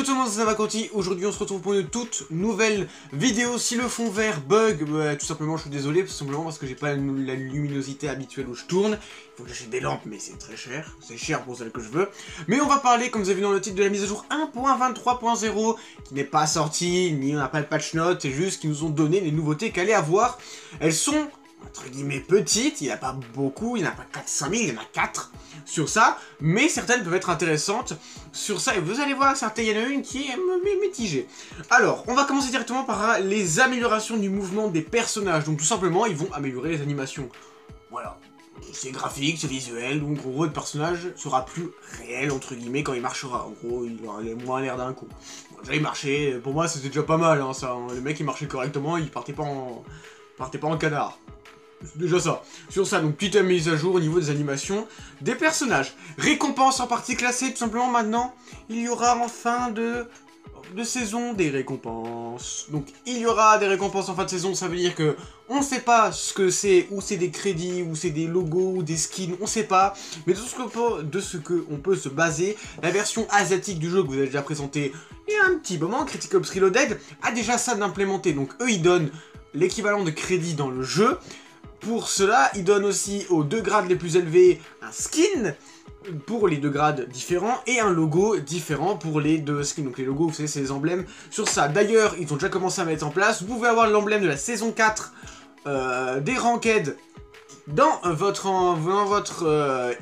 Hello tout le monde, c'est Navaconti. Aujourd'hui on se retrouve pour une toute nouvelle vidéo. Si le fond vert bug, tout simplement je suis désolé, tout simplement parce que j'ai pas la luminosité habituelle où je tourne. Il faut que j'achète des lampes mais c'est très cher, c'est cher pour celles que je veux. Mais on va parler, comme vous avez vu dans le titre, de la mise à jour 1.23.0 qui n'est pas sortie, ni on n'a pas le patch note, c'est juste qu'ils nous ont donné les nouveautés qu'elle allait avoir. Elles sont entre guillemets petites, il n'y en a pas beaucoup, il n'y en a pas 400 000, il y en a 4 sur ça, mais certaines peuvent être intéressantes sur ça, et vous allez voir, certaines, il y en a une qui est mitigée. Alors, on va commencer directement par les améliorations du mouvement des personnages, donc tout simplement, ils vont améliorer les animations. Voilà, c'est graphique, c'est visuel, donc en gros, le personnage sera plus réel, entre guillemets, quand il marchera. En gros, il aura moins l'air d'un coup. Bon, déjà, il marchait, pour moi, c'était déjà pas mal, hein, ça, hein. Le mec, il marchait correctement, il partait pas en canard. C'est déjà ça. Sur ça, donc petite mise à jour au niveau des animations des personnages. Récompenses en partie classée, tout simplement maintenant. Il y aura en fin de saison des récompenses. Donc il y aura des récompenses en fin de saison, ça veut dire que on sait pas ce que c'est, ou c'est des crédits, ou c'est des logos, ou des skins, on sait pas. Mais de ce que on peut se baser, la version asiatique du jeu que vous avez déjà présenté il y a un petit moment, Critical Ops Reloaded, a déjà ça d'implémenter. Donc eux ils donnent l'équivalent de crédit dans le jeu. Pour cela, ils donnent aussi aux 2 grades les plus élevés un skin pour les 2 grades différents et un logo différent pour les 2 skins. Donc les logos, vous savez, c'est les emblèmes sur ça. D'ailleurs, ils ont déjà commencé à mettre en place. Vous pouvez avoir l'emblème de la saison 4 des Ranked dans votre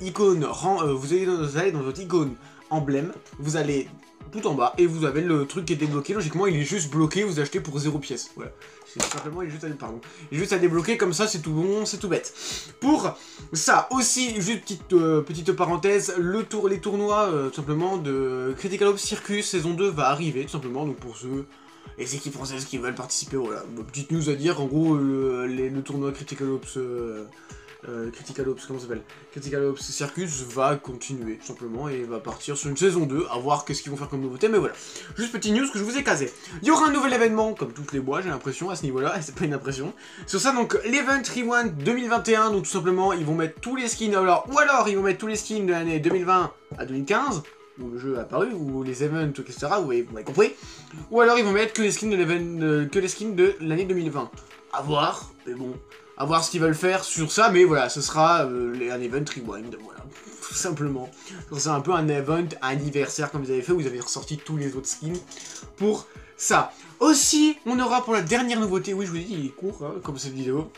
icône. Vous allez dans votre icône emblème, vous allez tout en bas et vous avez le truc qui est débloqué. Logiquement, il est juste bloqué, vous achetez pour 0 pièce. Voilà. C'est simplement, il est juste à débloquer comme ça, c'est tout bon, c'est tout bête. Pour ça, aussi, juste petite parenthèse, les tournois, tout simplement, de Critical Ops Circus saison 2 va arriver, tout simplement, donc pour les équipes françaises qui veulent participer, voilà. Petite news à dire, en gros, le tournoi Critical Ops... comment ça s'appelle? Critical Ops Circus va continuer tout simplement et va partir sur une saison 2, à voir qu'est-ce qu'ils vont faire comme nouveauté, mais voilà. Juste petite news que je vous ai casé. Il y aura un nouvel événement, comme toutes les mois, j'ai l'impression, à ce niveau-là, et c'est pas une impression. Sur ça, donc, l'Event Rewind 2021, donc tout simplement, ils vont mettre tous les skins, ou alors ils vont mettre tous les skins de l'année 2020 à 2015, où le jeu est apparu, ou les events, etc., vous m'avez compris. Ou alors ils vont mettre que les skins de l'année 2020. À voir, mais bon... à voir ce qu'ils veulent faire sur ça, mais voilà, ce sera un event rewind, voilà, tout simplement. C'est un peu un event anniversaire comme vous avez fait, où vous avez ressorti tous les autres skins pour ça. Aussi, on aura pour la dernière nouveauté, oui je vous dis, il est court, hein, comme cette vidéo,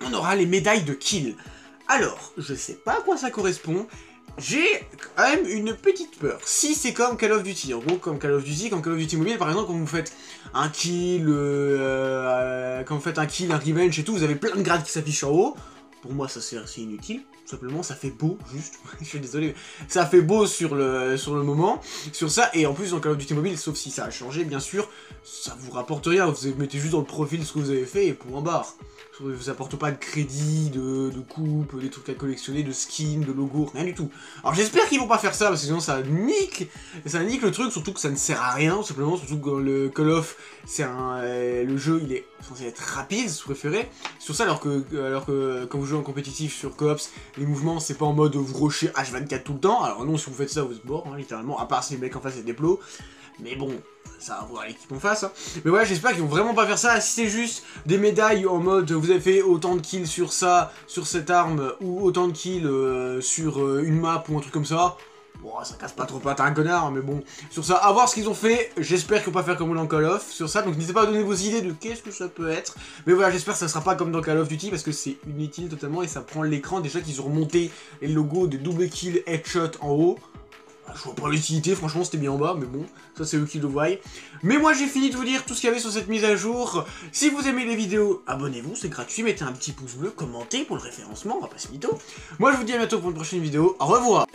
on aura les médailles de kill. Alors, je sais pas à quoi ça correspond, j'ai quand même une petite peur. Si c'est comme Call of Duty, en gros comme Call of Duty Mobile, par exemple, quand vous faites un kill, un revenge et tout, vous avez plein de grades qui s'affichent en haut. Pour moi, ça c'est inutile. Tout simplement, ça fait beau, juste. Je suis désolé, ça fait beau sur le moment, sur ça. Et en plus, dans Call of Duty Mobile, sauf si ça a changé, bien sûr, ça vous rapporte rien. Vous mettez juste dans le profil ce que vous avez fait et point barre. Ça vous apporte pas de crédit, de coupe, des trucs à collectionner, de skins, de logos, rien du tout. Alors j'espère qu'ils vont pas faire ça, parce que sinon ça nique le truc, surtout que ça ne sert à rien, simplement, surtout que le Call of, le jeu il est censé être rapide, si vous préférez, sur ça, alors que quand vous jouez en compétitif sur Coops, les mouvements c'est pas en mode vous rushez H24 tout le temps, alors non, si vous faites ça vous êtes mort, hein, littéralement, à part si les mecs en face c'est des plots. Mais bon, ça va voir l'équipe en face. Hein. Mais voilà, j'espère qu'ils vont vraiment pas faire ça. Si c'est juste des médailles en mode vous avez fait autant de kills sur ça, sur cette arme, ou autant de kills sur une map ou un truc comme ça, bon, ça casse pas trop pas, t'es un connard, mais bon. Sur ça, à voir ce qu'ils ont fait. J'espère qu'ils vont pas faire comme dans Call of sur ça. Donc n'hésitez pas à donner vos idées de qu'est-ce que ça peut être. Mais voilà, j'espère que ça sera pas comme dans Call of Duty parce que c'est inutile totalement et ça prend l'écran. Déjà qu'ils ont remonté les logos de double kill headshot en haut. Je vois pas l'utilité, franchement c'était bien en bas, mais bon, ça c'est eux qui le voient. Mais moi j'ai fini de vous dire tout ce qu'il y avait sur cette mise à jour. Si vous aimez les vidéos, abonnez-vous, c'est gratuit, mettez un petit pouce bleu, commentez pour le référencement, on va pas se mytho. Moi je vous dis à bientôt pour une prochaine vidéo, au revoir.